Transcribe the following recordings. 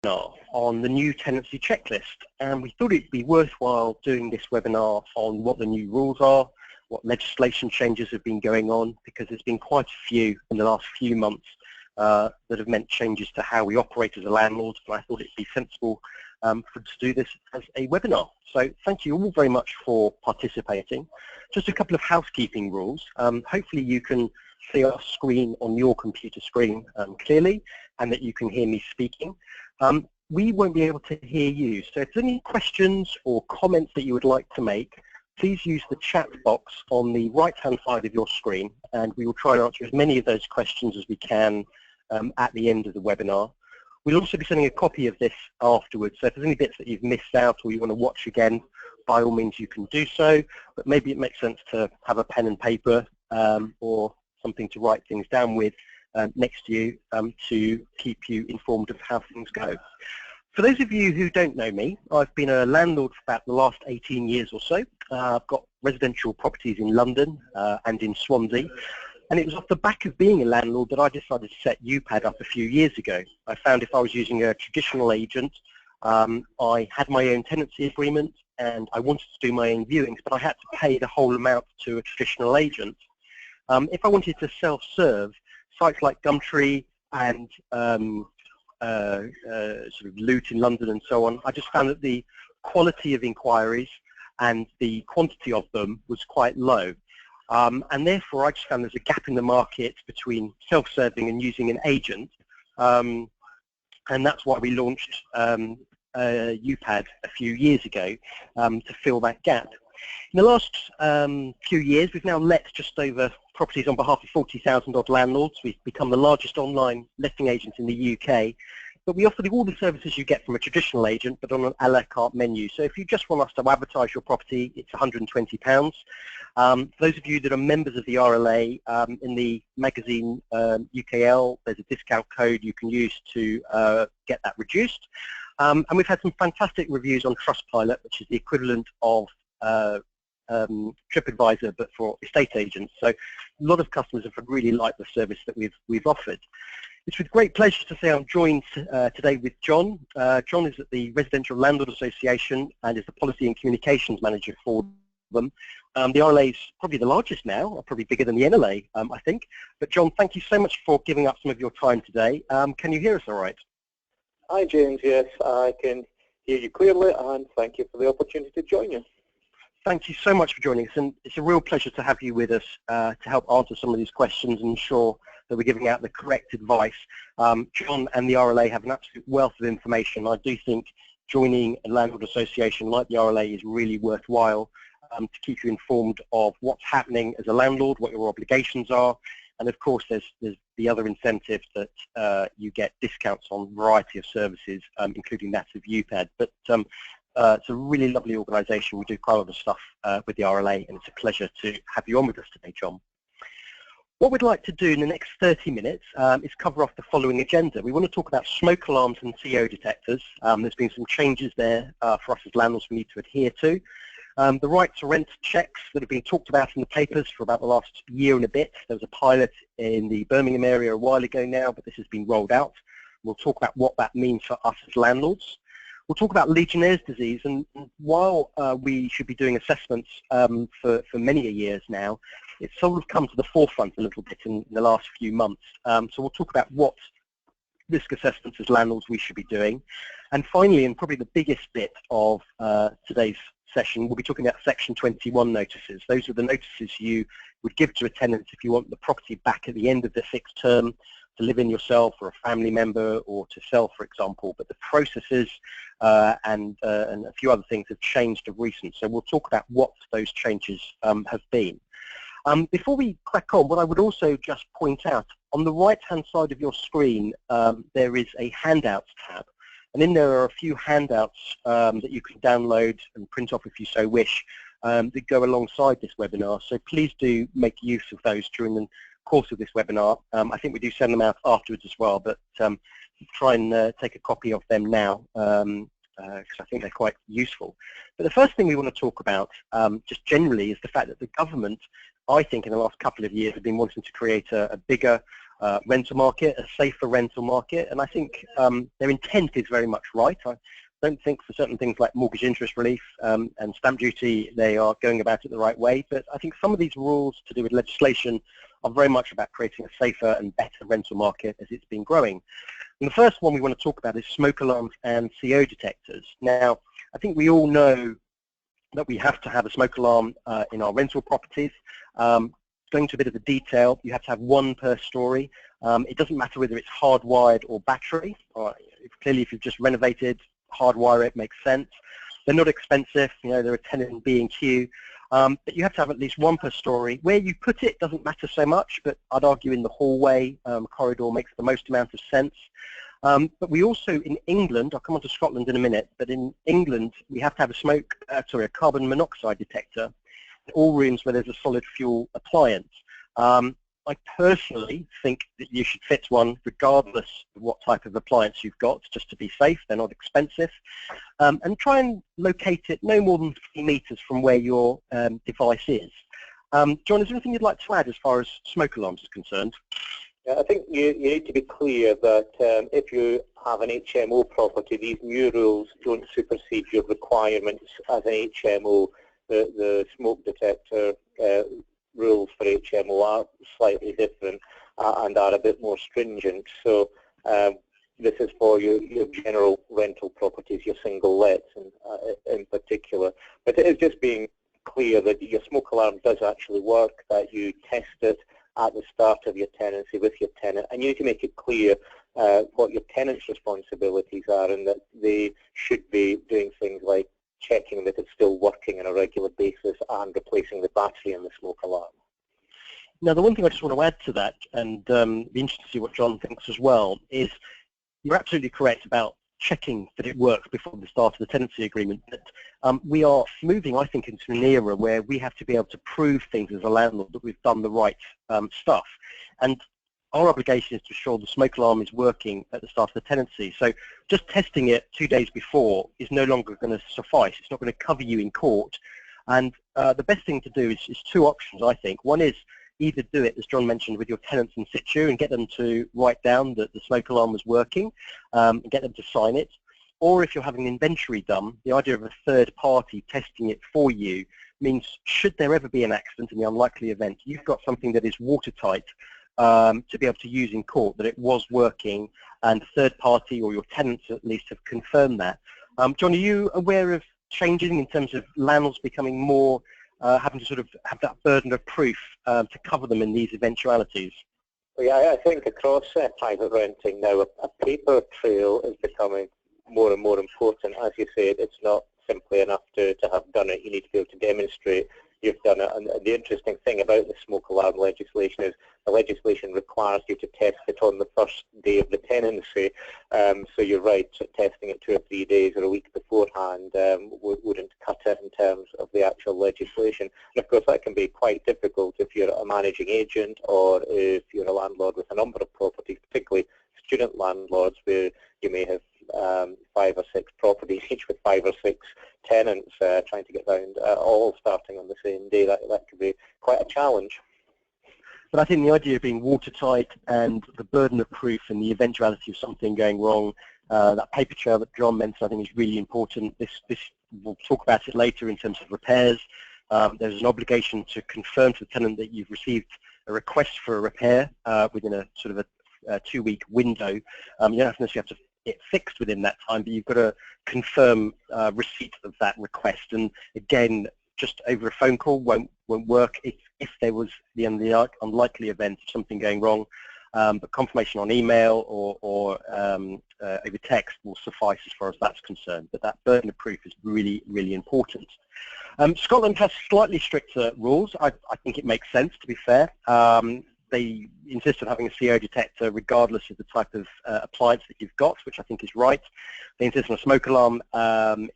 on the new tenancy checklist, and we thought it'd be worthwhile doing this webinar on what the new rules are, what legislation changes have been going on, because there's been quite a few in the last few months that have meant changes to how we operate as a landlord, but I thought it'd be sensible to do this as a webinar. So thank you all very much for participating. Just a couple of housekeeping rules. Hopefully you can see our screen on your computer screen clearly, and that you can hear me speaking. We won't be able to hear you, so if there's any questions or comments that you would like to make, please use the chat box on the right-hand side of your screen, and we will try and answer as many of those questions as we can at the end of the webinar. We'll also be sending a copy of this afterwards, so if there's any bits that you've missed out or you want to watch again, by all means you can do so, but maybe it makes sense to have a pen and paper or something to write things down with next to you to keep you informed of how things go. For those of you who don't know me, I've been a landlord for about the last 18 years or so. I've got residential properties in London and in Swansea, and it was off the back of being a landlord that I decided to set UPAD up a few years ago. I found if I was using a traditional agent, I had my own tenancy agreement and I wanted to do my own viewings, but I had to pay the whole amount to a traditional agent. If I wanted to self-serve, sites like Gumtree and sort of Loot in London and so on, I just found that the quality of inquiries and the quantity of them was quite low. And therefore I just found there's a gap in the market between self-serving and using an agent. And that's why we launched UPAD a few years ago to fill that gap. In the last few years, we've now let just over properties on behalf of 40,000 odd landlords. We've become the largest online letting agent in the UK, but we offer all the services you get from a traditional agent, but on an a la carte menu. So if you just want us to advertise your property, it's £120. For those of you that are members of the RLA, in the magazine UKL, there's a discount code you can use to get that reduced. And we've had some fantastic reviews on Trustpilot, which is the equivalent of TripAdvisor, but for estate agents. So a lot of customers have really liked the service that we've offered. It's with great pleasure to say I'm joined today with John. John is at the Residential Landlords Association and is the Policy and Communications Manager for them. The RLA is probably the largest now, probably bigger than the NLA, I think. But John, thank you so much for giving up some of your time today. Can you hear us all right? Hi James, yes, I can hear you clearly, and thank you for the opportunity to join you. Thank you so much for joining us, and it's a real pleasure to have you with us to help answer some of these questions and ensure that we're giving out the correct advice. John and the RLA have an absolute wealth of information. I do think joining a landlord association like the RLA is really worthwhile to keep you informed of what's happening as a landlord, what your obligations are, and of course there's the other incentive that you get discounts on a variety of services, including that of UPAD. But it's a really lovely organisation. We do quite a lot of stuff with the RLA, and it's a pleasure to have you on with us today, John. What we'd like to do in the next 30 minutes is cover off the following agenda. We want to talk about smoke alarms and CO detectors. There's been some changes there for us as landlords we need to adhere to. The right to rent checks that have been talked about in the papers for about the last year and a bit. There was a pilot in the Birmingham area a while ago now, but this has been rolled out. We'll talk about what that means for us as landlords. We'll talk about Legionnaire's disease, and while we should be doing assessments for many years now, it's sort of come to the forefront a little bit in the last few months. So we'll talk about what risk assessments as landlords we should be doing. And finally, and probably the biggest bit of today's session, we'll be talking about Section 21 notices. Those are the notices you would give to a tenant if you want the property back at the end of the fixed term, to live in yourself or a family member or to sell, for example. But the processes and a few other things have changed of recent. So we'll talk about what those changes have been. Before we crack on, what I would also just point out, on the right-hand side of your screen, there is a handouts tab. And in there are a few handouts that you can download and print off if you so wish that go alongside this webinar. So please do make use of those during the course of this webinar. I think we do send them out afterwards as well, but try and take a copy of them now because I think they're quite useful. But the first thing we want to talk about just generally is the fact that the government, I think in the last couple of years, have been wanting to create a bigger, rental market, a safer rental market, and I think their intent is very much right. I don't think for certain things like mortgage interest relief and stamp duty they are going about it the right way, but I think some of these rules to do with legislation are very much about creating a safer and better rental market as it's been growing. And the first one we want to talk about is smoke alarms and CO detectors. Now, I think we all know that we have to have a smoke alarm in our rental properties. Going into a bit of the detail, you have to have one per story. It doesn't matter whether it's hardwired or battery. Clearly, if you've just renovated, hardwire it makes sense. They're not expensive, you know, they're a tenant in B&Q. But you have to have at least one per story. Where you put it doesn't matter so much, but I'd argue in the hallway, corridor makes the most amount of sense. But we also, in England, I'll come on to Scotland in a minute, but in England, we have to have a carbon monoxide detector in all rooms where there's a solid fuel appliance. I personally think that you should fit one regardless of what type of appliance you've got, just to be safe. They're not expensive. And try and locate it no more than 3 meters from where your device is. John, is there anything you'd like to add as far as smoke alarms is concerned? I think you need to be clear that if you have an HMO property, these new rules don't supersede your requirements as an HMO. The smoke detector rules for HMO are slightly different and are a bit more stringent. So this is for your general rental properties, your single lets in particular. But it is just being clear that your smoke alarm does actually work, that you test it at the start of your tenancy with your tenant, and you need to make it clear what your tenant's responsibilities are, and that they should be doing things like checking that it's still working on a regular basis and replacing the battery in the smoke alarm. Now, the one thing I just want to add to that, and be interested to see what John thinks as well, is you're absolutely correct about checking that it works before the start of the tenancy agreement. But we are moving, I think, into an era where we have to be able to prove things as a landlord that we've done the right stuff. And our obligation is to ensure the smoke alarm is working at the start of the tenancy. So just testing it 2 days before is no longer going to suffice. It's not going to cover you in court. And the best thing to do is 2 options, I think. One is either do it, as John mentioned, with your tenants in situ and get them to write down that the smoke alarm was working and get them to sign it. Or if you're having an inventory done, the idea of a third party testing it for you means should there ever be an accident in the unlikely event, you've got something that is watertight to be able to use in court, that it was working, and the third party or your tenants at least have confirmed that. John, are you aware of changing in terms of landlords becoming more having to sort of have that burden of proof to cover them in these eventualities? Well, yeah, I think across private renting now, a paper trail is becoming more and more important. As you said, it's not simply enough to have done it. You need to be able to demonstrate you've done it. And the interesting thing about the smoke alarm legislation is the legislation requires you to test it on the first day of the tenancy. So you're right, testing it 2 or 3 days or a week beforehand wouldn't cut it in terms of the actual legislation. And of course that can be quite difficult if you're a managing agent or if you're a landlord with a number of properties, particularly student landlords where you may have 5 or 6 properties, each with 5 or 6 tenants trying to get round, all starting on the same day. That could be quite a challenge. But I think the idea of being watertight and the burden of proof and the eventuality of something going wrong, that paper trail that John mentioned, I think is really important. This we'll talk about it later in terms of repairs. There's an obligation to confirm to the tenant that you've received a request for a repair within a sort of a 2-week window. You don't necessarily have to it fixed within that time, but you've got to confirm receipt of that request. And again, just over a phone call won't work if there was the unlikely event of something going wrong. But confirmation on email or over text will suffice as far as that's concerned. But that burden of proof is really, really important. Scotland has slightly stricter rules. I think it makes sense, to be fair. They insist on having a CO detector regardless of the type of appliance that you've got, which I think is right. They insist on a smoke alarm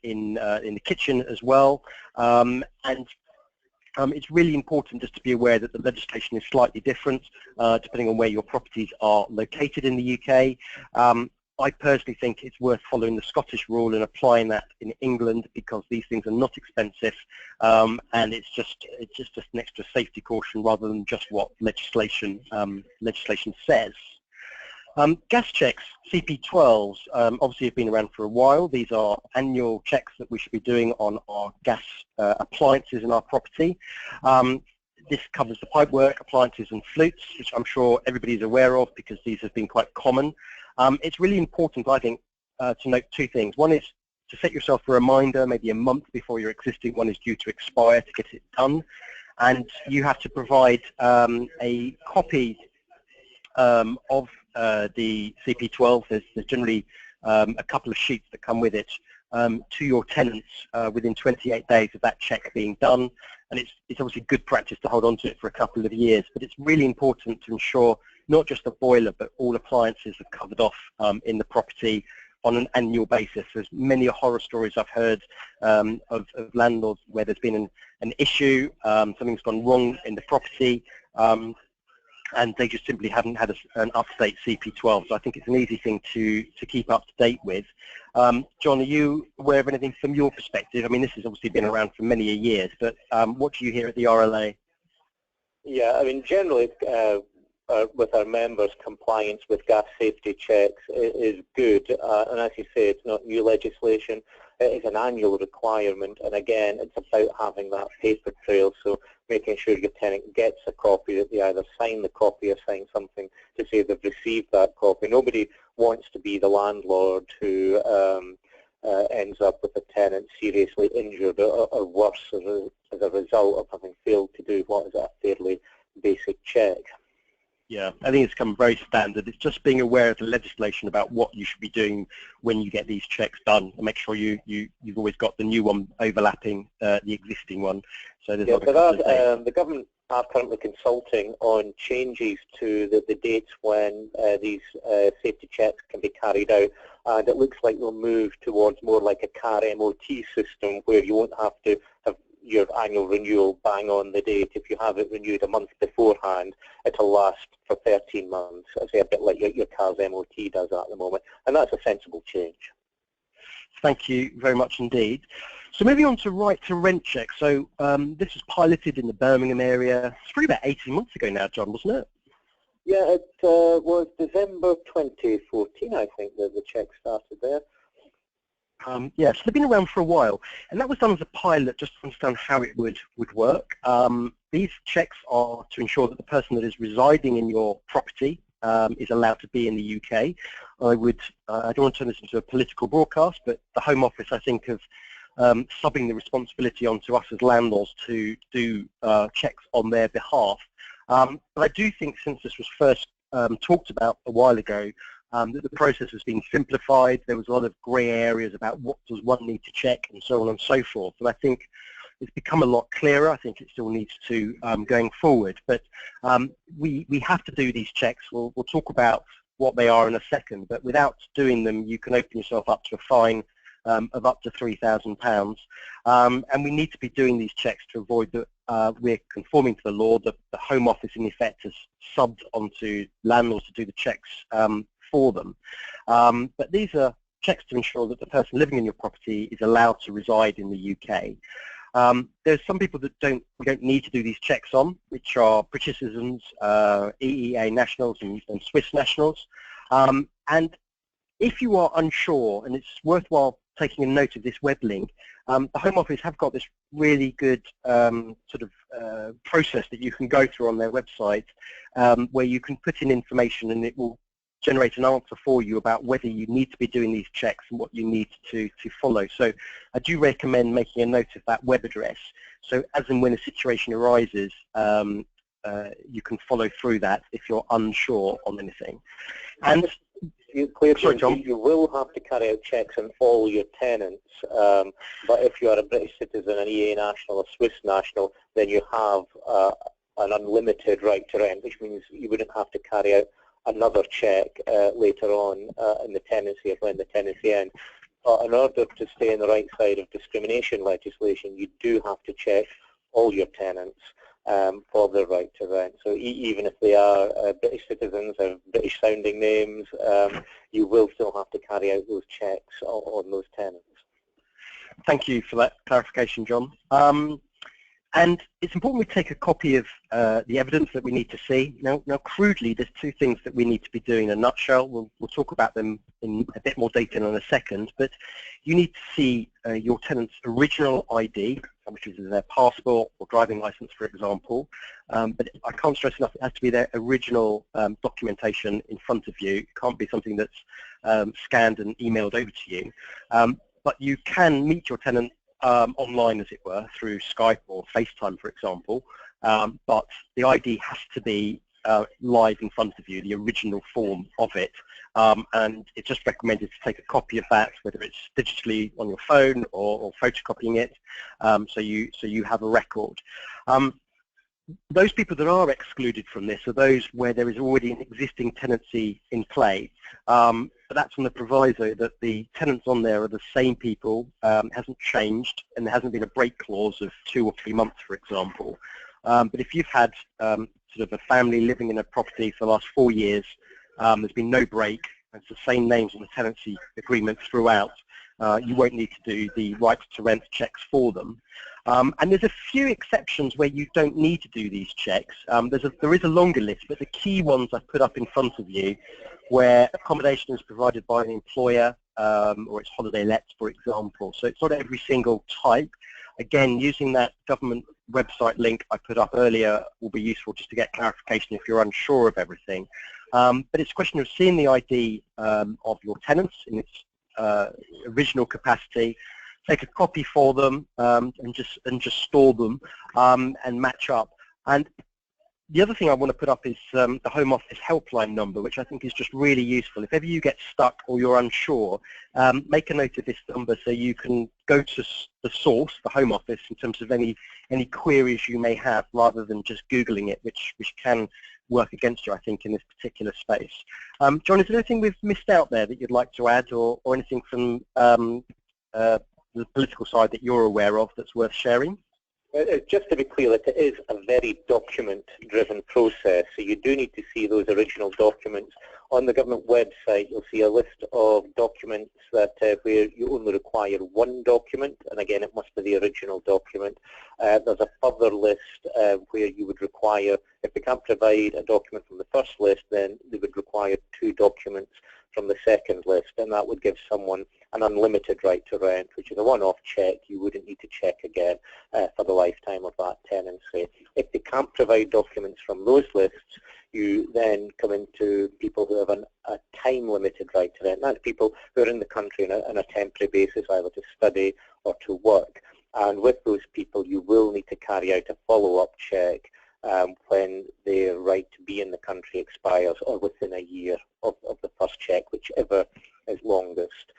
in the kitchen as well. And it's really important just to be aware that the legislation is slightly different depending on where your properties are located in the UK. I personally think it's worth following the Scottish rule and applying that in England, because these things are not expensive, and it's just an extra safety caution rather than just what legislation says. Gas checks, CP12s, obviously have been around for a while. These are annual checks that we should be doing on our gas appliances in our property. This covers the pipework, appliances and flutes, which I'm sure everybody's aware of because these have been quite common. It's really important, I think, to note two things. One is to set yourself a reminder, maybe a month before your existing one is due to expire, to get it done. And you have to provide a copy of the CP12. There's generally a couple of sheets that come with it to your tenants within 28 days of that check being done. And it's obviously good practice to hold on to it for a couple of years, but it's really important to ensure not just the boiler, but all appliances are covered off in the property on an annual basis. There's many horror stories I've heard of landlords where there's been an issue, something's gone wrong in the property, and they just simply haven't had an up-to-date CP12. So I think it's an easy thing to keep up to date with. John, are you aware of anything from your perspective? I mean, this has obviously been around for many years, but what do you hear at the RLA? Yeah, I mean, generally, with our members, compliance with gas safety checks is good. And as you say, it's not new legislation. It is an annual requirement. And again, it's about having that paper trail. So making sure your tenant gets a copy, that they either sign the copy or sign something to say they've received that copy. Nobody wants to be the landlord who ends up with a tenant seriously injured or worse as a result of having failed to do what is a fairly basic check. Yeah, I think it's become very standard. It's just being aware of the legislation about what you should be doing when you get these checks done, and make sure you've always got the new one overlapping the existing one. So there's the government are currently consulting on changes to the dates when these safety checks can be carried out, and it looks like they'll move towards more like a car MOT system where you won't have to have your annual renewal bang on the date. If you have it renewed a month beforehand, it'll last for 13 months. I say a bit like your car's MOT does at the moment, and that's a sensible change. Thank you very much indeed. So moving on to right to rent checks. So this was piloted in the Birmingham area. It's probably about 18 months ago now, John, wasn't it? Yeah, it was December 2014, I think, that the check started there. Yes, they've been around for a while, and that was done as a pilot just to understand how it would work. These checks are to ensure that the person that is residing in your property is allowed to be in the UK. I don't want to turn this into a political broadcast, but the Home Office, I think, of subbing the responsibility onto us as landlords to do checks on their behalf. But I do think since this was first talked about a while ago, that the process has been simplified. There was a lot of grey areas about what does one need to check and so on and so forth. And I think it's become a lot clearer. I think it still needs to going forward. But we have to do these checks. We'll talk about what they are in a second. But without doing them, you can open yourself up to a fine of up to £3,000. And we need to be doing these checks to avoid that we're conforming to the law. The Home Office, in effect, has subbed onto landlords to do the checks for them. But these are checks to ensure that the person living in your property is allowed to reside in the UK. There's some people that we don't need to do these checks on, which are British citizens, EEA nationals and Swiss nationals. And if you are unsure, and it's worthwhile taking a note of this web link, the Home Office have got this really good process that you can go through on their website, where you can put in information and it will generate an answer for you about whether you need to be doing these checks and what you need to follow. So I do recommend making a note of that web address. So as and when a situation arises, you can follow through that if you're unsure on anything. And sorry, John. You will have to carry out checks on all your tenants, but if you are a British citizen, an EA national, or Swiss national, then you have an unlimited right to rent, which means you wouldn't have to carry out another check later on in the tenancy, when the tenancy ends. But in order to stay on the right side of discrimination legislation, you do have to check all your tenants. for their right to rent. So even if they are British citizens, have British sounding names, you will still have to carry out those checks on those tenants. Thank you for that clarification, John. And it's important we take a copy of the evidence that we need to see. Now, crudely, there's two things that we need to be doing in a nutshell. We'll talk about them in a bit more detail in a second, but you need to see your tenant's original ID, which is their passport or driving license, for example. But I can't stress enough, it has to be their original documentation in front of you. It can't be something that's scanned and emailed over to you. But you can meet your tenant online, as it were, through Skype or FaceTime, for example, but the ID has to be live in front of you, the original form of it, and it's just recommended to take a copy of that, whether it's digitally on your phone or photocopying it, so you have a record. Those people that are excluded from this are those where there is already an existing tenancy in play, but that's on the proviso that the tenants on there are the same people, hasn't changed, and there hasn't been a break clause of 2 or 3 months, for example. But if you've had sort of a family living in a property for the last 4 years, there's been no break, and it's the same names on the tenancy agreement throughout, you won't need to do the right to rent checks for them. And there's a few exceptions where you don't need to do these checks. There is a longer list, but the key ones I've put up in front of you, where accommodation is provided by an employer, or it's holiday lets, for example. So it's not every single type. Again, using that government website link I put up earlier will be useful just to get clarification if you're unsure of everything. But it's a question of seeing the ID of your tenants in its original capacity, take a copy for them, and just store them and match up. And the other thing I want to put up is the Home Office helpline number, which I think is just really useful. If ever you get stuck or you're unsure, make a note of this number so you can go to the source, the Home Office, in terms of any queries you may have, rather than just Googling it, which can work against you, I think, in this particular space. John, is there anything we've missed out there that you'd like to add, or anything from the political side that you're aware of that's worth sharing? Just to be clear, that it is a very document-driven process, so you do need to see those original documents. On the government website, you'll see a list of documents that where you only require one document, and again, it must be the original document. There's a further list where you would require, if they can't provide a document from the first list, then they would require 2 documents from the second list, and that would give someone an unlimited right to rent, which is a one-off check. You wouldn't need to check again for the lifetime of that tenancy. If they can't provide documents from those lists, you then come into people who have a time-limited right to rent. That's people who are in the country on a temporary basis, either to study or to work. And with those people, you will need to carry out a follow-up check when their right to be in the country expires, or within a year of the first check, whichever is longest.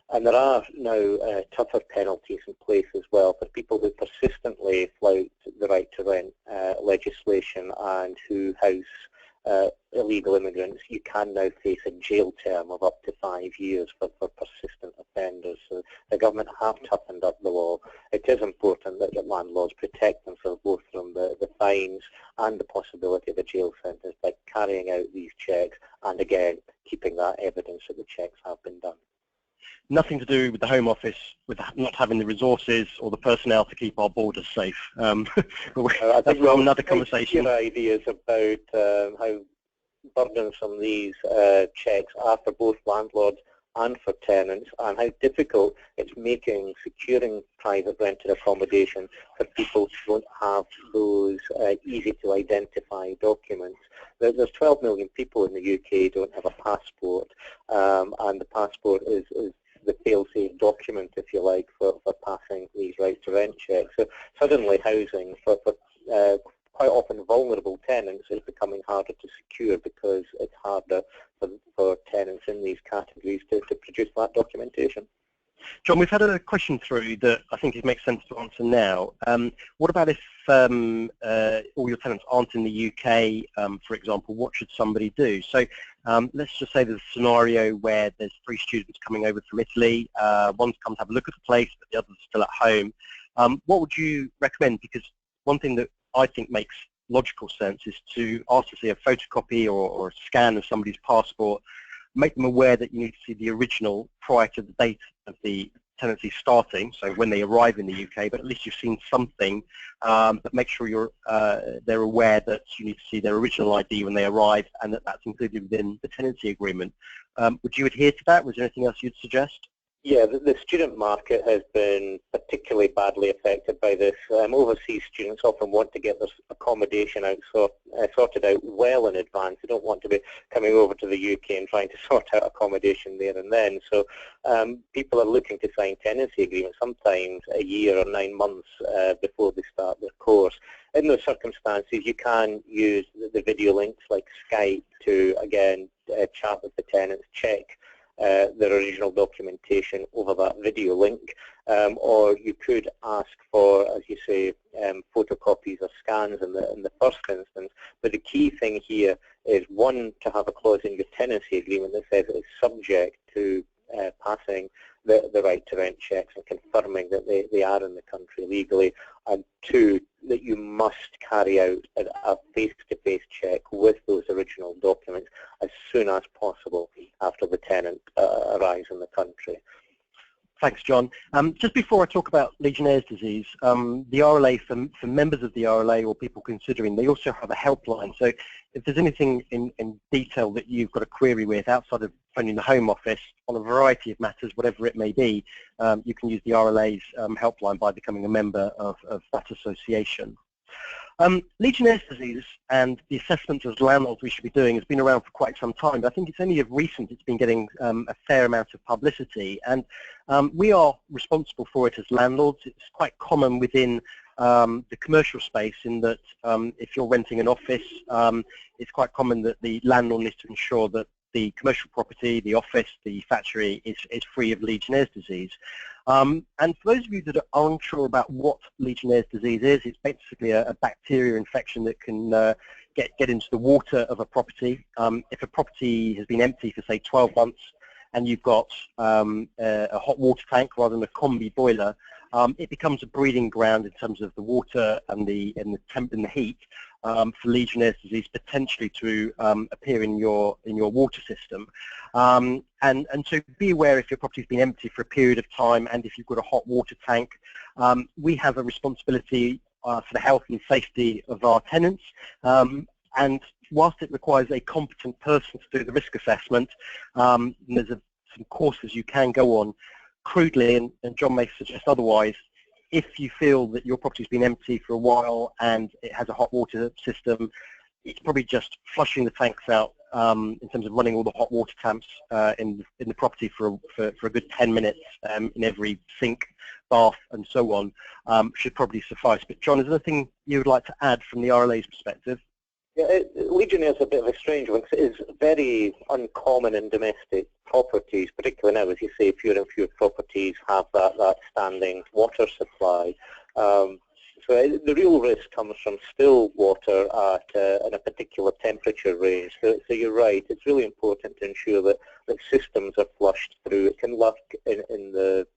And there are now tougher penalties in place as well for people who persistently flout the right to rent legislation and who house illegal immigrants. You can now face a jail term of up to 5 years for persistent offenders. So the government have toughened up the law. It is important that landlords protect themselves both from the fines and the possibility of a jail sentence by carrying out these checks, and again, keeping that evidence that the checks have been done. Nothing to do with the Home Office, with not having the resources or the personnel to keep our borders safe. That's another conversation. Your ideas about how burdensome these checks are for both landlords and for tenants, and how difficult it's making securing private rented accommodation for people who don't have those easy to identify documents. There's 12 million people in the UK who don't have a passport, and the passport is the fail-safe document, if you like, for passing these right to rent checks. So suddenly housing for quite often vulnerable tenants is becoming harder to secure, because it's harder for tenants in these categories to produce that documentation. John, we've had a question through that I think it makes sense to answer now. What about if all your tenants aren't in the UK, for example? What should somebody do? So let's just say there's a scenario where there's 3 students coming over from Italy. One's come to have a look at the place, but the other's still at home. What would you recommend? Because one thing that I think makes logical sense is to ask to see a photocopy or a scan of somebody's passport, make them aware that you need to see the original prior to the date of the tenancy starting, so when they arrive in the UK, but at least you've seen something, but make sure they're aware that you need to see their original ID when they arrive and that that's included within the tenancy agreement. Would you adhere to that? Was there anything else you'd suggest? Yeah, the student market has been particularly badly affected by this. Overseas students often want to get their accommodation sorted out well in advance. They don't want to be coming over to the UK and trying to sort out accommodation there and then. So people are looking to sign tenancy agreements sometimes a year or 9 months before they start their course. In those circumstances, you can use the video links like Skype to, again, chat with the tenants, check their original documentation over that video link, or you could ask for, as you say, photocopies or scans in the first instance. But the key thing here is, one, to have a clause in your tenancy agreement that says it is subject to passing the right to rent checks and confirming that they are in the country legally, and two, that you must carry out a face-to-face check with those original documents as soon as possible after the tenant arrives in the country. Thanks, John. Just before I talk about Legionnaire's disease, the RLA, for members of the RLA or people considering, they also have a helpline. So if there's anything in detail that you've got a query with outside of phoning the Home Office on a variety of matters, whatever it may be, you can use the RLA's helpline by becoming a member of that association. Legionnaire's disease and the assessments as landlords we should be doing has been around for quite some time, but I think it's only of recent it's been getting a fair amount of publicity, and we are responsible for it as landlords. It's quite common within the commercial space in that if you're renting an office, it's quite common that the landlord needs to ensure that the commercial property, the office, the factory is free of Legionnaire's disease. And for those of you that are unsure about what Legionnaire's disease is, it's basically a bacteria infection that can get into the water of a property. If a property has been empty for, say, 12 months and you've got a hot water tank rather than a combi boiler, it becomes a breeding ground in terms of the water and the temp and the heat for Legionnaire's disease potentially to appear in your water system. And so be aware if your property's been empty for a period of time and if you've got a hot water tank. We have a responsibility for the health and safety of our tenants, and whilst it requires a competent person to do the risk assessment, there's some courses you can go on. Crudely, and John may suggest otherwise, if you feel that your property's been empty for a while and it has a hot water system, it's probably just flushing the tanks out in terms of running all the hot water tanks in the property for a good 10 minutes in every sink, bath and so on, should probably suffice. But John, is there anything you would like to add from the RLA's perspective? Yeah, Legionella is a bit of a strange one because it is very uncommon in domestic properties, particularly now, as you say, fewer and fewer properties have that standing water supply. So the real risk comes from still water in a particular temperature range. So you're right, it's really important to ensure that systems are flushed through. It can lurk in the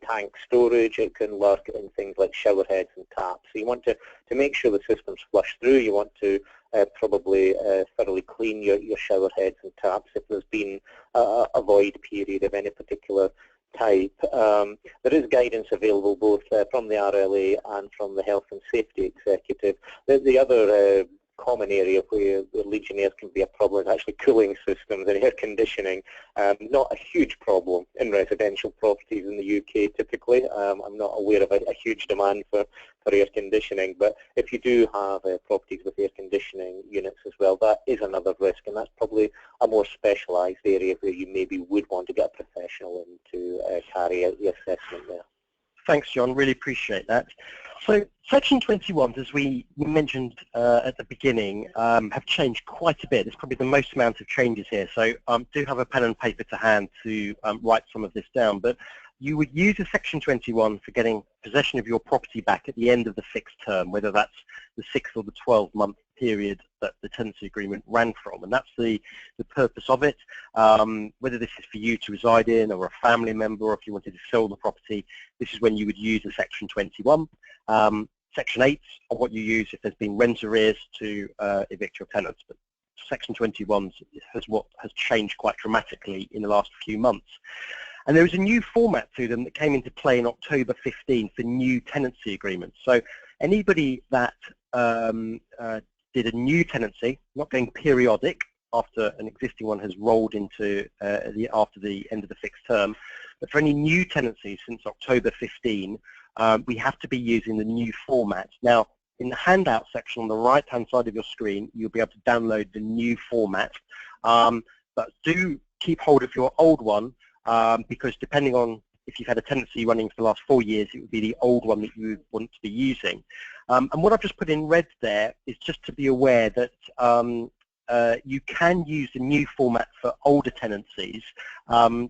tank storage, it can lurk in things like shower heads and taps. So you want to make sure the system's flushed through. You want to probably thoroughly clean your shower heads and taps if there's been a void period of any particular type. There is guidance available both from the RLA and from the Health and Safety Executive. The other common area where Legionnaires can be a problem is actually cooling systems and air conditioning. Not a huge problem in residential properties in the UK typically. I'm not aware of a huge demand for air conditioning, but if you do have properties with air conditioning units as well, that is another risk, and that's probably a more specialised area where you maybe would want to get a professional in to carry out the assessment there. Thanks, John. Really appreciate that. So Section 21, as we mentioned at the beginning, have changed quite a bit. There's probably the most amount of changes here. So do have a pen and paper to hand to write some of this down. But you would use a Section 21 for getting possession of your property back at the end of the fixed term, whether that's the 6 or the 12-month period that the tenancy agreement ran from, and that's the purpose of it. Whether this is for you to reside in or a family member, or if you wanted to sell the property, this is when you would use a Section 21. Section 8 are what you use if there's been rent arrears to evict your tenants, but Section 21 has changed quite dramatically in the last few months. And there was a new format to them that came into play in October 15 for new tenancy agreements. So anybody that did a new tenancy, not going periodic after an existing one has rolled into after the end of the fixed term, but for any new tenancies since October 15, we have to be using the new format. Now, in the handout section on the right-hand side of your screen, you'll be able to download the new format, but do keep hold of your old one, because depending on if you've had a tenancy running for the last 4 years, it would be the old one that you would want to be using. And what I've just put in red there is just to be aware that you can use the new format for older tenancies, and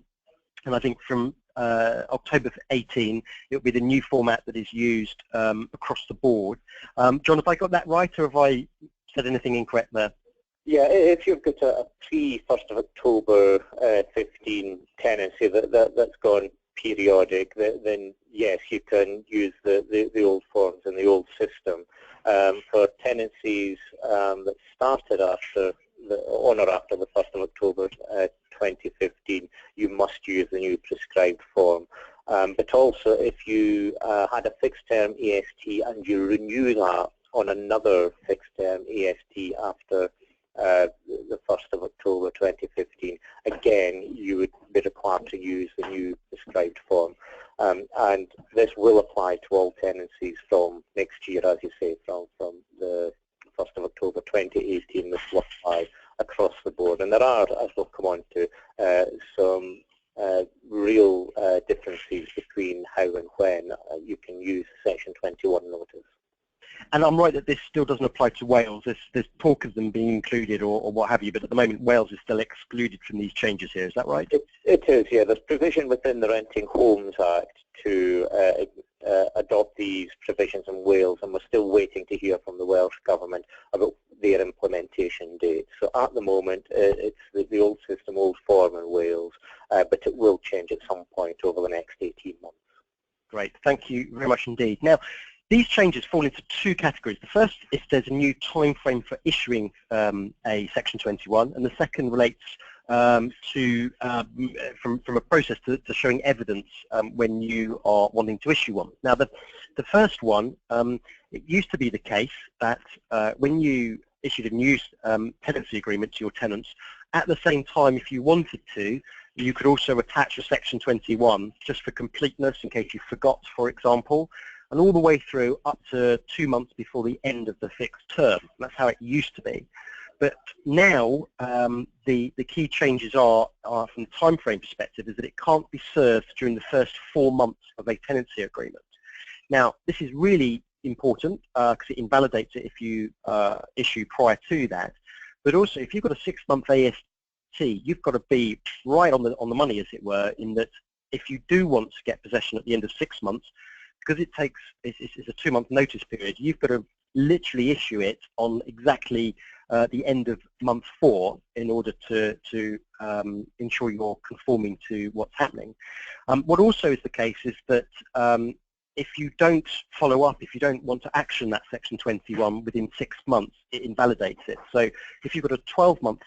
I think from October 18, it'll be the new format that is used across the board. John, have I got that right, or have I said anything incorrect there? Yeah, if you've got a pre-1st of October 15 tenancy that's gone periodic, then yes, you can use the old forms and the old system. For tenancies that started on or after the 1st of October 2015, you must use the new prescribed form. But also, if you had a fixed-term AST and you renew that on another fixed-term AST after the 1st of October 2015, again, you would be required to use the new prescribed form. And this will apply to all tenancies from next year, as you say, from the 1st of October 2018. This will apply across the board. And there are, as we'll come on to, some real differences between how and when you can use Section 21 notice. And I'm right that this still doesn't apply to Wales. There's talk of them being included or what have you, but at the moment Wales is still excluded from these changes here. Is that right? It is, yeah. There's provision within the Renting Homes Act to adopt these provisions in Wales, and we're still waiting to hear from the Welsh Government about their implementation date. So at the moment, it's the old system, old form in Wales, but it will change at some point over the next 18 months. Great. Thank you very much indeed. Now, these changes fall into two categories. The first is there's a new time frame for issuing a Section 21, and the second relates from a process to showing evidence when you are wanting to issue one. Now, the first one, it used to be the case that when you issued a new tenancy agreement to your tenants, at the same time, if you wanted to, you could also attach a Section 21 just for completeness in case you forgot, for example, and all the way through up to 2 months before the end of the fixed term. That's how it used to be. But now the key changes are from the time frame perspective, is that it can't be served during the first 4 months of a tenancy agreement. Now, this is really important because it invalidates it if you issue prior to that. But also, if you've got a 6-month AST, you've got to be right on the money, as it were, in that if you do want to get possession at the end of 6 months, because it's a 2-month notice period, you've got to literally issue it on exactly the end of month 4 in order to ensure you're conforming to what's happening. What also is the case is that if you don't follow up, if you don't want to action that Section 21 within 6 months, it invalidates it. So if you've got a 12-month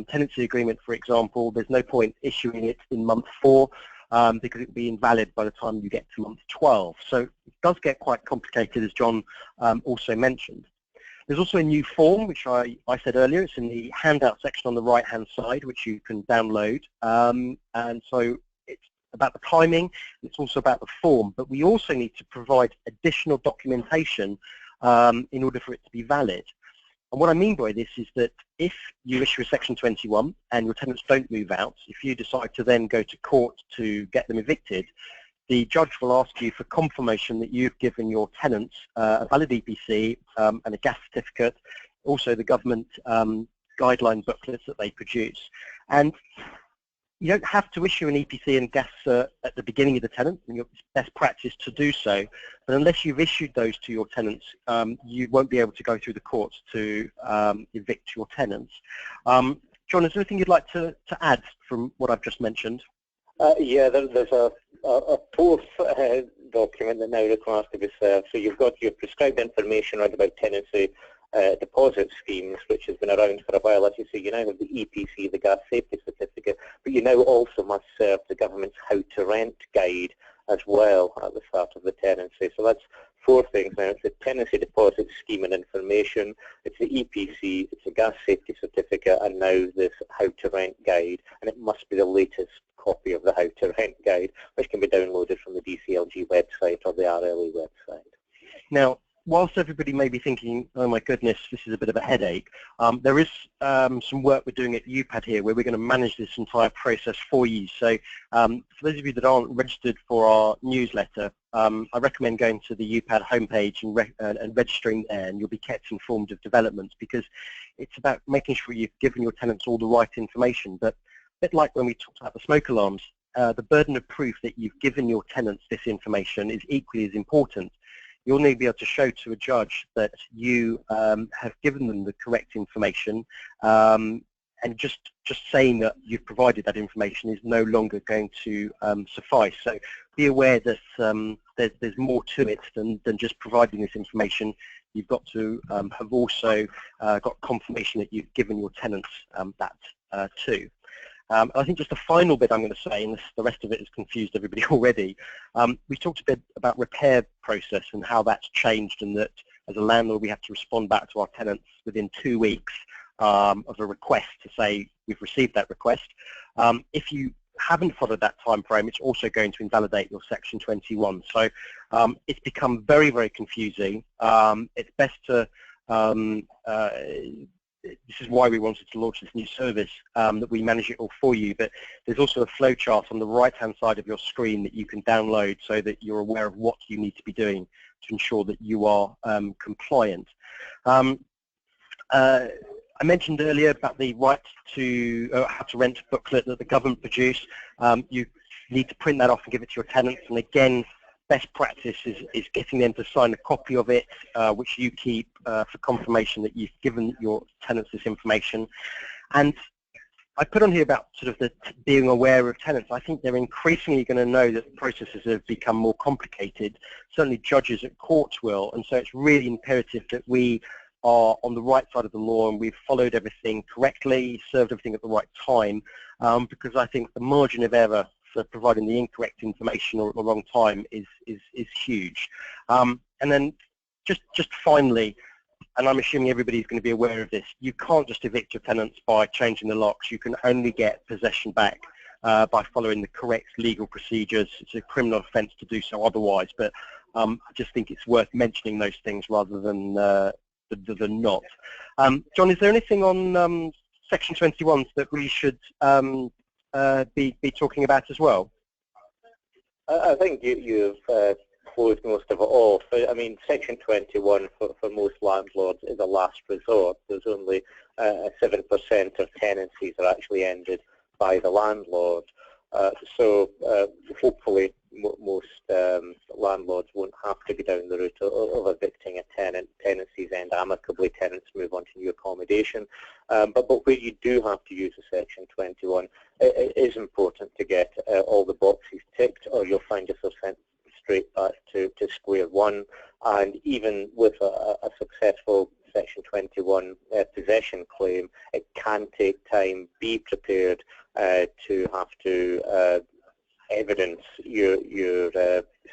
tenancy agreement, for example, there's no point issuing it in month 4 because it will be invalid by the time you get to month 12. So it does get quite complicated, as John also mentioned. There's also a new form, which I said earlier. It's in the handout section on the right-hand side, which you can download. And so it's about the timing. It's also about the form. But we also need to provide additional documentation in order for it to be valid. And what I mean by this is that if you issue a Section 21 and your tenants don't move out, if you decide to then go to court to get them evicted, the judge will ask you for confirmation that you've given your tenants a valid EPC and a gas certificate, also the government guideline booklets that they produce. And you don't have to issue an EPC and gas cert at the beginning of the tenant, and it's best practice to do so, but unless you've issued those to your tenants, you won't be able to go through the courts to evict your tenants. John, is there anything you'd like to add from what I've just mentioned? Yeah, there's a fourth document that now requires to be served. So you've got your prescribed information right about tenancy deposit schemes, which has been around for a while. As you say, you now have the EPC, the gas safety certificate, but you now also must serve the government's How to Rent guide as well at the start of the tenancy. So that's 4 things now. It's the tenancy deposit scheme and information, it's the EPC, it's the gas safety certificate, and now this How to Rent guide. And it must be the latest copy of the How to Rent guide, which can be downloaded from the DCLG website or the RLA website. Now, whilst everybody may be thinking, oh my goodness, this is a bit of a headache, there is some work we're doing at UPAD here where we're going to manage this entire process for you. So for those of you that aren't registered for our newsletter, I recommend going to the UPAD homepage and registering there, and you'll be kept informed of developments, because it's about making sure you've given your tenants all the right information. But a bit like when we talked about the smoke alarms, the burden of proof that you've given your tenants this information is equally as important. You'll need to be able to show to a judge that you have given them the correct information, and just saying that you've provided that information is no longer going to suffice. So be aware that there's more to it than just providing this information. You've got to have also got confirmation that you've given your tenants that too. I think just the final bit I'm going to say, and the rest of it has confused everybody already, we talked a bit about repair process and how that's changed, and that as a landlord we have to respond back to our tenants within 2 weeks of a request to say we've received that request. If you haven't followed that time frame, it's also going to invalidate your Section 21. So it's become very, very confusing. It's best to this is why we wanted to launch this new service, that we manage it all for you. But there's also a flow chart on the right-hand side of your screen that you can download so that you're aware of what you need to be doing to ensure that you are compliant. I mentioned earlier about the right to how to rent booklet that the government produced. You need to print that off and give it to your tenants. And again, best practice is getting them to sign a copy of it, which you keep for confirmation that you've given your tenants this information. And I put on here about sort of being aware of tenants. I think they're increasingly going to know that processes have become more complicated. Certainly judges at courts will, and so it's really imperative that we are on the right side of the law and we've followed everything correctly, served everything at the right time, because I think the margin of error for providing the incorrect information or at the wrong time is huge. And then just finally, and I'm assuming everybody's going to be aware of this, you can't just evict your tenants by changing the locks. You can only get possession back by following the correct legal procedures. It's a criminal offence to do so otherwise, but I just think it's worth mentioning those things rather than not. John, is there anything on Section 21 that we should be talking about as well? I think you've closed most of it off. I mean, Section 21 for most landlords is a last resort. There's only 7% of tenancies are actually ended by the landlord. So hopefully most landlords won't have to go down the route of evicting a tenant. Tenancies end amicably, tenants move on to new accommodation. But where you do have to use a Section 21, it is important to get all the boxes ticked, or you'll find yourself sent straight back to square one. And even with a successful Section 21 possession claim, it can take time. Be prepared to have to evidence your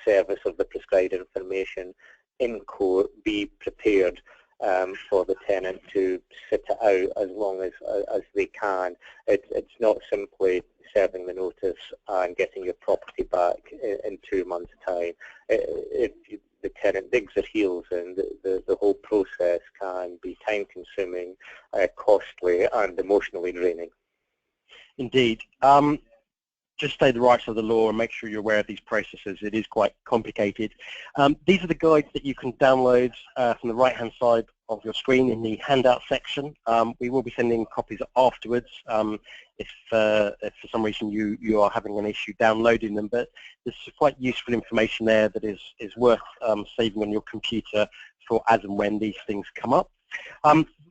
service of the prescribed information in court. Be prepared for the tenant to sit it out as long as they can. It's not simply serving the notice and getting your property back in 2 months' time. If the tenant digs their heels in, the whole process can be time-consuming, costly, and emotionally draining. Indeed. Just stay the right side of the law and make sure you're aware of these processes. It is quite complicated. These are the guides that you can download from the right-hand side of your screen in the handout section. We will be sending copies afterwards if for some reason you are having an issue downloading them. But there's quite useful information there that is worth saving on your computer for as and when these things come up.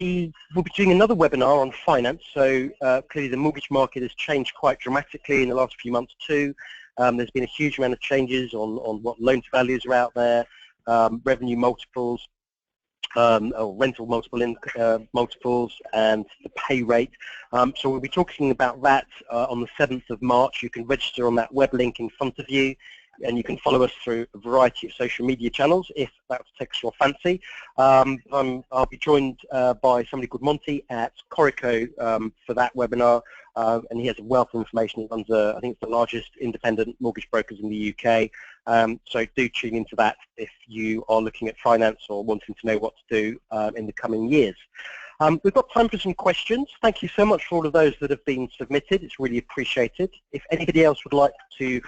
We will be doing another webinar on finance. So clearly the mortgage market has changed quite dramatically in the last few months too. There's been a huge amount of changes on what loan to values are out there, revenue multiples, or rental multiples, and the pay rate. So we'll be talking about that on the 7th of March. You can register on that web link in front of you, and you can follow us through a variety of social media channels if that takes your fancy. I'll be joined by somebody called Monty at Corico for that webinar, and he has a wealth of information. He runs, I think it's the largest independent mortgage brokers in the UK. So do tune into that if you are looking at finance or wanting to know what to do in the coming years. We've got time for some questions. Thank you so much for all of those that have been submitted. It's really appreciated. If anybody else would like to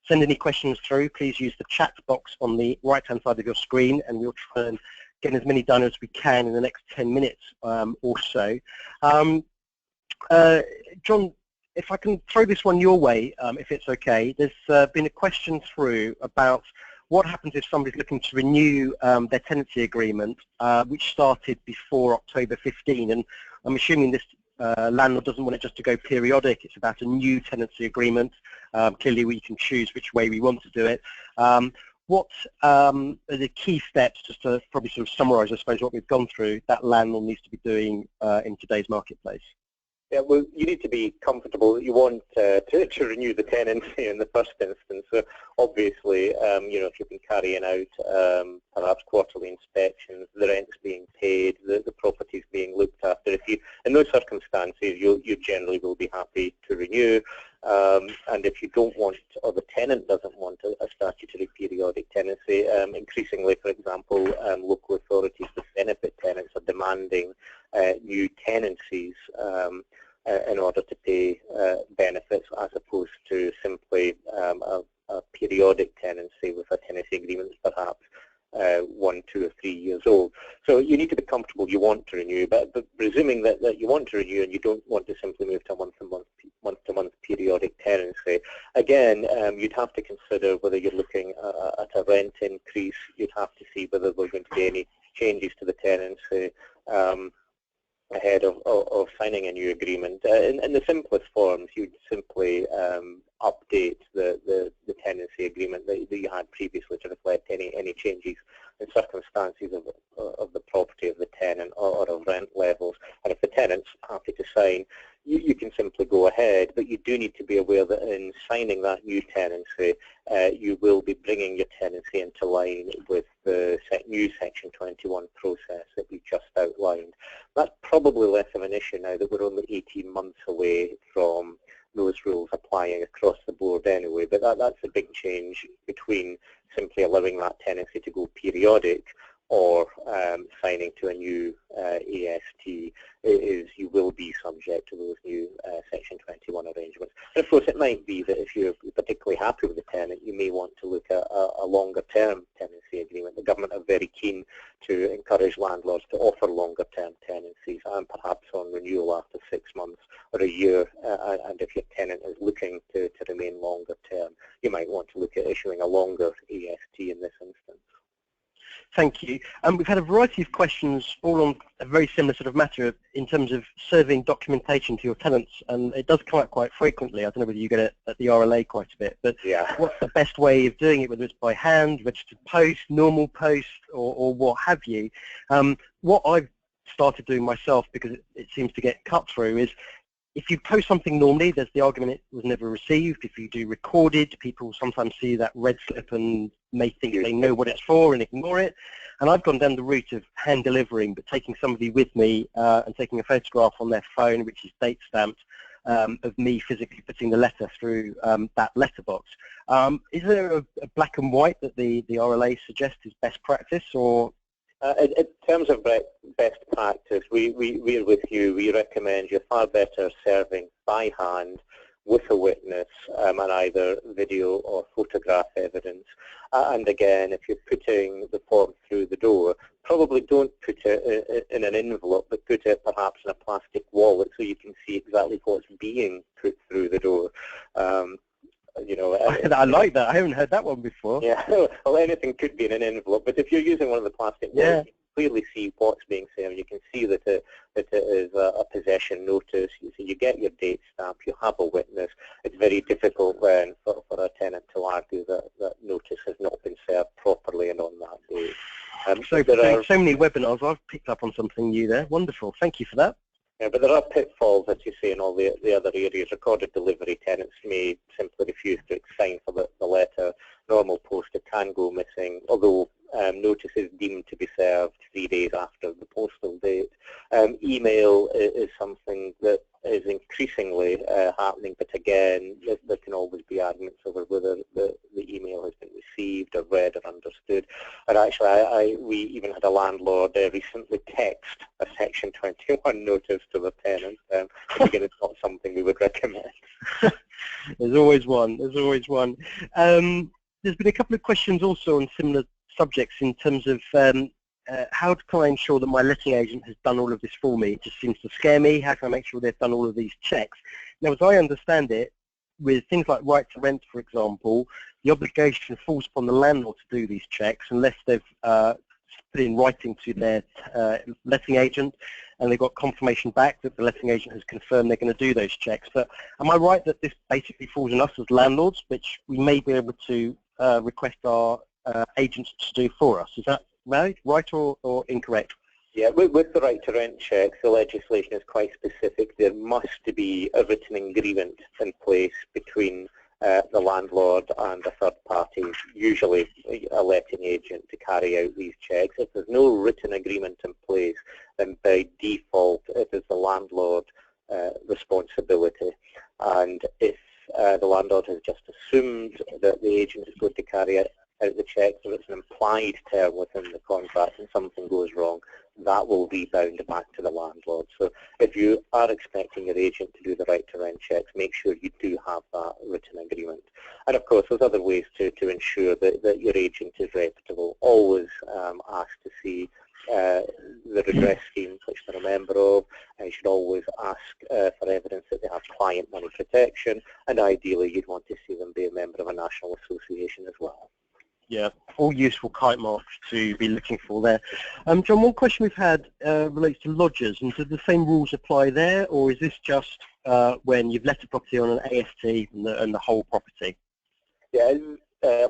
send any questions through, please use the chat box on the right-hand side of your screen, and we'll try and get as many done as we can in the next 10 minutes or so. John, if I can throw this one your way, if it's okay, there's been a question through about what happens if somebody's looking to renew their tenancy agreement, which started before October 15, and I'm assuming this landlord doesn't want it just to go periodic. It's about a new tenancy agreement. Clearly we can choose which way we want to do it. What are the key steps, just to probably sort of summarise, I suppose, what we've gone through, that landlord needs to be doing in today's marketplace? Yeah, well, you need to be comfortable that you want to renew the tenancy in the first instance. So obviously, you know, if you've been carrying out perhaps quarterly inspections, the rent's being paid, the property's being looked after, if you, in those circumstances, you generally will be happy to renew. And if you don't want, or the tenant doesn't want a statutory periodic tenancy, increasingly, for example, local authorities with benefit tenants are demanding new tenancies in order to pay benefits, as opposed to simply a periodic tenancy with a tenancy agreement that's perhaps 1, 2 or 3 years old. So you need to be comfortable you want to renew, but presuming that you want to renew and you don't want to simply move to a month-to-month periodic tenancy, again, you'd have to consider whether you're looking at a rent increase. You'd have to see whether there's going to be any changes to the tenancy ahead of signing a new agreement. In the simplest forms, you'd simply update the tenancy agreement that you had previously to reflect any changes in circumstances of the property of the tenant or of rent levels. And if the tenant's happy to sign, you can simply go ahead, but you do need to be aware that in signing that new tenancy, you will be bringing your tenancy into line with the new Section 21 process that we just outlined. That's probably less of an issue now that we're only 18 months away from those rules applying across the board anyway, but that's a big change between simply allowing that tenancy to go periodic or signing to a new AST. Is you will be subject to those new Section 21 arrangements. And of course, it might be that if you're particularly happy with the tenant, you may want to look at a longer-term tenancy agreement. The government are very keen to encourage landlords to offer longer-term tenancies, and perhaps on renewal after 6 months or a year. And if your tenant is looking to remain longer-term, you might want to look at issuing a longer AST in this instance. Thank you. We've had a variety of questions all on a very similar sort of matter in terms of serving documentation to your tenants, and it does come up quite frequently. I don't know whether you get it at the RLA quite a bit, but yeah. What's the best way of doing it, whether it's by hand, registered post, normal post, or what have you? What I've started doing myself, because it seems to get cut through, is if you post something normally, there's the argument it was never received. If you do recorded, people sometimes see that red slip and may think they know what it's for and ignore it. And I've gone down the route of hand delivering, but taking somebody with me and taking a photograph on their phone, which is date stamped, of me physically putting the letter through that letterbox. Is there a black and white that the RLA suggests is best practice, or? In terms of best practice, we're with you. We recommend you're far better serving by hand with a witness and either video or photograph evidence. And again, if you're putting the form through the door, probably don't put it in an envelope, but put it perhaps in a plastic wallet so you can see exactly what's being put through the door. You know, I like that. I haven't heard that one before. Yeah, well, anything could be in an envelope, but if you're using one of the plastic wallets, clearly see what's being served. You can see that it is a possession notice. You get your date stamp, you have a witness. It's very difficult then for a tenant to argue that notice has not been served properly and on that day. So there are so many webinars. I've picked up on something new there. Wonderful. Thank you for that. Yeah, but there are pitfalls, as you say, in all the other areas. Recorded delivery tenants may simply refuse to sign for the letter. Normal poster can go missing, although notice is deemed to be served 3 days after the postal date. Email is something that is increasingly happening, but again, there can always be arguments over whether the email has been received or read or understood. And actually, we even had a landlord recently text a Section 21 notice to the tenant. Again, it's not something we would recommend. There's always one. There's always one. There's been a couple of questions also on similar subjects in terms of how can I ensure that my letting agent has done all of this for me? It just seems to scare me. How can I make sure they've done all of these checks? Now, as I understand it, with things like right to rent, for example, the obligation falls upon the landlord to do these checks unless they've put in writing to their letting agent and they've got confirmation back that the letting agent has confirmed they're going to do those checks. But am I right that this basically falls on us as landlords, which we may be able to request our agents to do for us? Is that right or incorrect? Yeah, with the right to rent checks, the legislation is quite specific. There must be a written agreement in place between the landlord and a third party, usually a letting agent, to carry out these checks. If there's no written agreement in place, then by default it is the landlord responsibility. And if the landlord has just assumed that the agent is going to carry out the checks, or it's an implied term within the contract and something goes wrong, that will rebound back to the landlord. So if you are expecting your agent to do the right to rent checks, make sure you do have that written agreement. And of course, there's other ways to ensure that your agent is reputable. Always ask to see the redress scheme which they're a member of, and you should always ask for evidence that they have client money protection, and ideally you'd want to see them be a member of a national association as well. Yeah, all useful kite marks to be looking for there. John, one question we've had relates to lodgers, and do the same rules apply there, or is this just when you've let a property on an AST and the whole property? Yeah,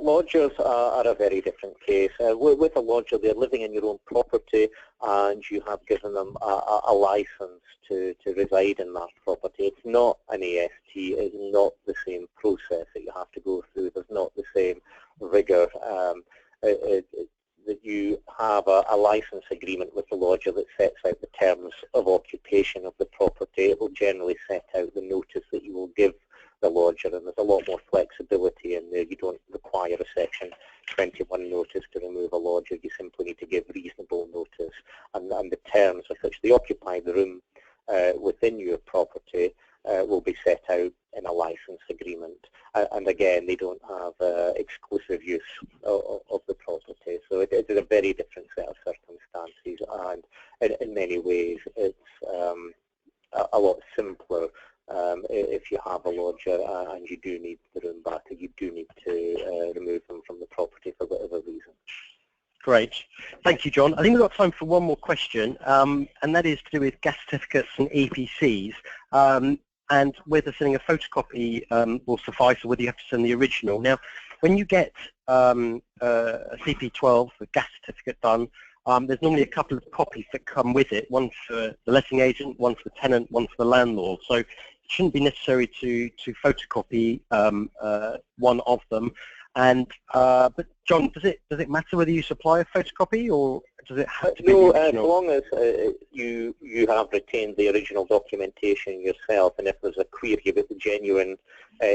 lodgers are a very different case. With a lodger, they're living in your own property and you have given them a license to reside in that property. It's not an AST, it's not the same process that you have to go through, there's not the same rigour. That you have a license agreement with the lodger that sets out the terms of occupation of the property. It will generally set out the notice that you will give the lodger, and there's a lot more flexibility in there. You don't require a Section 21 notice to remove a lodger. You simply need to give reasonable notice, and the terms of which they occupy the room within your property will be set out in a license agreement. And again, they don't have exclusive use of the property. So it is a very different set of circumstances, and in many ways it's a lot simpler if you have a lodger and you do need the room back, or you do need to remove them from the property for whatever reason. Great. Thank you, John. I think we've got time for one more question, and that is to do with gas certificates and EPCs, and whether sending a photocopy will suffice, or whether you have to send the original. Now, when you get a CP12, a gas certificate done, there's normally a couple of copies that come with it, one for the letting agent, one for the tenant, one for the landlord. So it shouldn't be necessary to photocopy one of them. And but John, does it matter whether you supply a photocopy, or does it have to be the original? As long as you have retained the original documentation yourself, and if there's a query about the genuine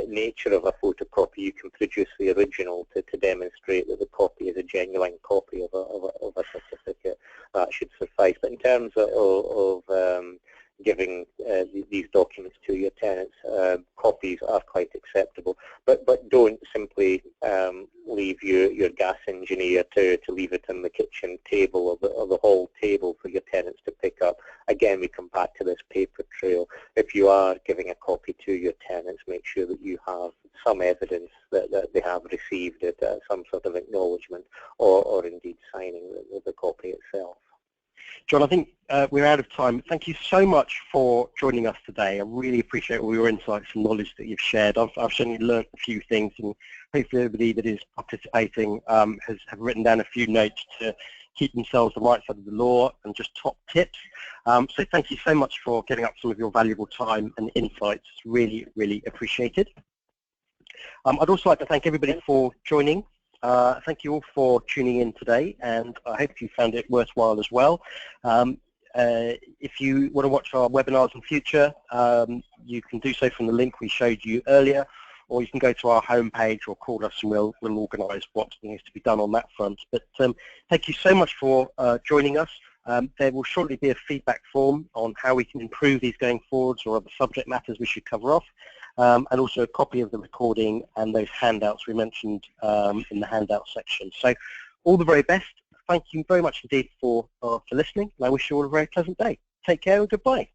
nature of a photocopy, you can produce the original to demonstrate that the copy is a genuine copy of a certificate. That should suffice. But in terms of giving these documents to your tenants, copies are quite acceptable. But don't simply leave your gas engineer to leave it in the kitchen table or the hall table for your tenants to pick up. Again, we come back to this paper trail. If you are giving a copy to your tenants, make sure that you have some evidence that they have received it, some sort of acknowledgement, or indeed signing the copy itself. John, I think we're out of time. Thank you so much for joining us today. I really appreciate all your insights and knowledge that you've shared. I've certainly learned a few things, and hopefully everybody that is participating have written down a few notes to keep themselves the right side of the law and just top tips. So thank you so much for getting up some of your valuable time and insights. It's really, really appreciated. I'd also like to thank everybody for joining. Thank you all for tuning in today, and I hope you found it worthwhile as well. If you want to watch our webinars in future, you can do so from the link we showed you earlier, or you can go to our homepage or call us and we'll organise what needs to be done on that front. But thank you so much for joining us. There will shortly be a feedback form on how we can improve these going forwards, or other subject matters we should cover off, and also a copy of the recording and those handouts we mentioned in the handout section. So all the very best. Thank you very much indeed for listening, and I wish you all a very pleasant day. Take care and goodbye.